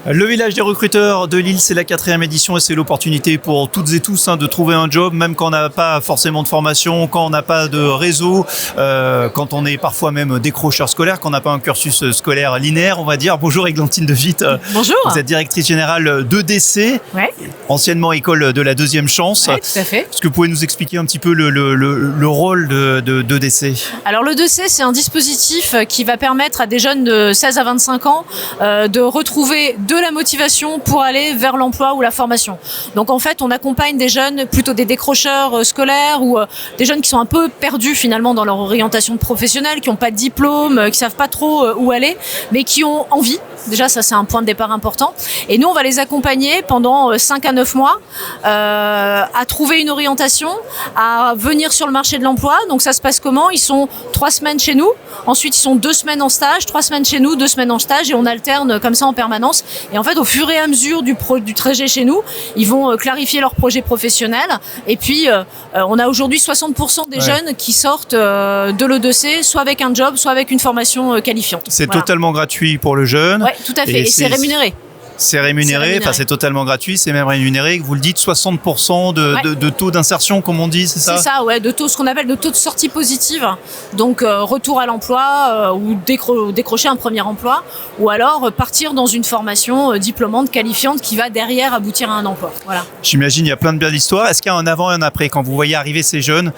Le village des recruteurs de Lille, c'est la 4e édition et c'est l'opportunité pour toutes et tous de trouver un job, même quand on n'a pas forcément de formation, quand on n'a pas de réseau, quand on est parfois même décrocheur scolaire, quand on n'a pas un cursus scolaire linéaire, on va dire. Bonjour Églantine de Witt. Bonjour. Vous êtes directrice générale d'EDC, ouais. Anciennement école de la deuxième chance. Ouais, tout à fait. Est-ce que vous pouvez nous expliquer un petit peu le rôle d'EDC ? Alors l'EDC, c'est un dispositif qui va permettre à des jeunes de 16 à 25 ans de retrouver de la motivation pour aller vers l'emploi ou la formation. Donc en fait, on accompagne des jeunes, plutôt des décrocheurs scolaires ou des jeunes qui sont un peu perdus finalement dans leur orientation professionnelle, qui n'ont pas de diplôme, qui savent pas trop où aller, mais qui ont envie. Déjà, ça c'est un point de départ important. Et nous, on va les accompagner pendant 5 à 9 mois à trouver une orientation, à venir sur le marché de l'emploi. Donc ça se passe comment ? Ils sont 3 semaines chez nous, ensuite ils sont 2 semaines en stage, 3 semaines chez nous, 2 semaines en stage, et on alterne comme ça en permanence. Et en fait, au fur et à mesure du trajet chez nous, ils vont clarifier leur projet professionnel. Et puis, on a aujourd'hui 60% des jeunes qui sortent de l'EDC, soit avec un job, soit avec une formation qualifiante. C'est totalement gratuit pour le jeune. Oui, tout à fait. Et c'est rémunéré. C'est rémunéré, enfin c'est totalement gratuit, c'est même rémunéré. Vous le dites, 60% de taux d'insertion, comme on dit, c'est ça ? C'est ça, ouais, de taux, ce qu'on appelle de taux de sortie positive. Donc retour à l'emploi ou décrocher un premier emploi, ou alors partir dans une formation diplômante, qualifiante, qui va derrière aboutir à un emploi. Voilà. J'imagine, il y a plein de belles histoires. Est-ce qu'il y a un avant et un après quand vous voyez arriver ces jeunes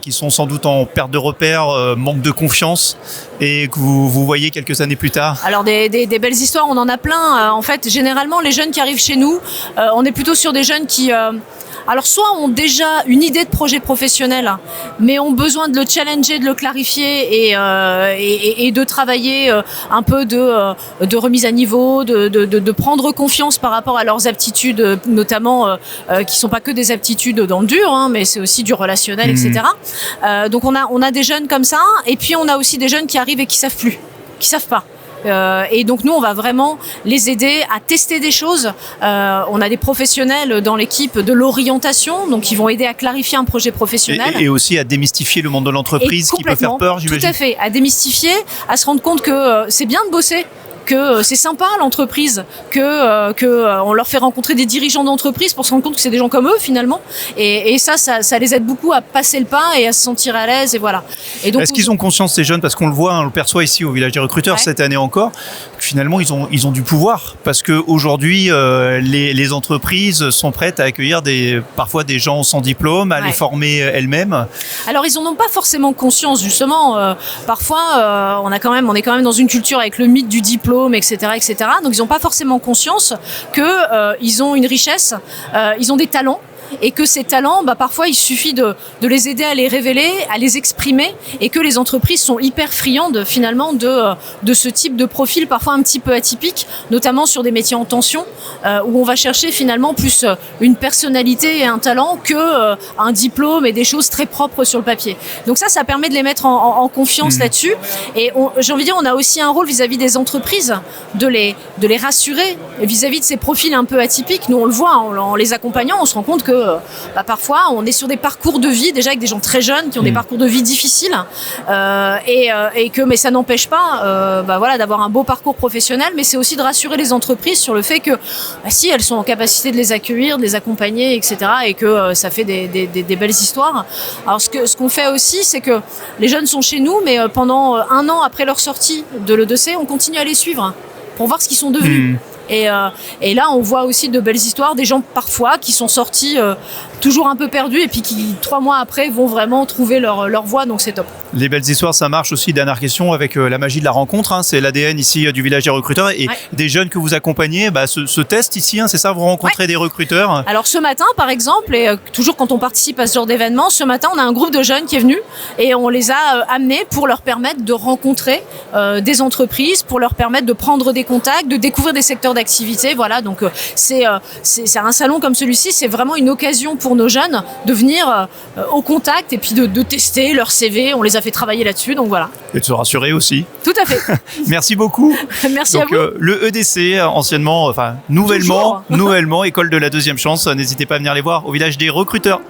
qui sont sans doute en perte de repères, manque de confiance, et que vous voyez quelques années plus tard ? Alors des belles histoires, on en a plein. En fait, généralement, les jeunes qui arrivent chez nous, on est plutôt sur des jeunes qui, alors soit ont déjà une idée de projet professionnel, mais ont besoin de le challenger, de le clarifier et de travailler un peu de remise à niveau, de prendre confiance par rapport à leurs aptitudes, notamment qui sont pas que des aptitudes dans le dur, mais c'est aussi du relationnel, etc. Donc on a des jeunes comme ça, et puis on a aussi des jeunes qui arrivent et qui savent plus, qui savent pas. Et donc nous, on va vraiment les aider à tester des choses. On a des professionnels dans l'équipe de l'orientation, donc ils vont aider à clarifier un projet professionnel. Et aussi à démestifier le monde de l'entreprise qui peut faire peur, j'imagine. Tout à fait, à démystifier, à se rendre compte que c'est bien de bosser, que c'est sympa l'entreprise, que on leur fait rencontrer des dirigeants d'entreprise pour se rendre compte que c'est des gens comme eux finalement, et ça les aide beaucoup à passer le pas et à se sentir à l'aise, et voilà. Et donc, est-ce qu'ils ont conscience, ces jeunes, parce qu'on le voit, on le perçoit ici au village des recruteurs cette année encore, que finalement ils ont du pouvoir, parce que aujourd'hui les entreprises sont prêtes à accueillir parfois des gens sans diplôme, à les former elles-mêmes. Alors ils en ont pas forcément conscience, justement. Parfois on est quand même dans une culture avec le mythe du diplôme, etc. Donc ils n'ont pas forcément conscience que ils ont une richesse, ils ont des talents. Et que ces talents, parfois, il suffit de les aider à les révéler, à les exprimer, et que les entreprises sont hyper friandes, finalement, de ce type de profil, parfois un petit peu atypique, notamment sur des métiers en tension, où on va chercher finalement plus une personnalité et un talent que un diplôme et des choses très propres sur le papier. Donc ça permet de les mettre en confiance là-dessus. Et j'ai envie de dire, on a aussi un rôle vis-à-vis des entreprises, de les rassurer vis-à-vis de ces profils un peu atypiques. Nous, on le voit, en les accompagnant, on se rend compte que parfois on est sur des parcours de vie déjà avec des gens très jeunes qui ont des parcours de vie difficiles, mais ça n'empêche pas d'avoir un beau parcours professionnel, mais c'est aussi de rassurer les entreprises sur le fait que si elles sont en capacité de les accueillir, de les accompagner, etc., et que ça fait des belles histoires. Alors ce qu'on fait aussi, c'est que les jeunes sont chez nous, mais pendant 1 an après leur sortie de l'EDC, on continue à les suivre pour voir ce qu'ils sont devenus. Et là, on voit aussi de belles histoires, des gens parfois qui sont sortis toujours un peu perdus et puis qui 3 mois après vont vraiment trouver leur voie, donc c'est top. Les belles histoires, ça marche aussi. Dernière question, avec la magie de la rencontre, c'est l'ADN ici du village des recruteurs, et des jeunes que vous accompagnez se testent ici, c'est ça, vous rencontrez des recruteurs. Alors ce matin par exemple, et toujours quand on participe à ce genre d'événement, ce matin on a un groupe de jeunes qui est venu et on les a amenés pour leur permettre de rencontrer des entreprises, pour leur permettre de prendre des contacts, de découvrir des secteurs d'activité. Voilà, donc c'est un salon comme celui-ci, c'est vraiment une occasion pour nos jeunes de venir au contact et puis de tester leur CV. On les a fait travailler là-dessus, donc voilà. Et de se rassurer aussi. Tout à fait. Merci beaucoup. Merci à vous. Le EDC, nouvellement, école de la deuxième chance. N'hésitez pas à venir les voir au village des recruteurs.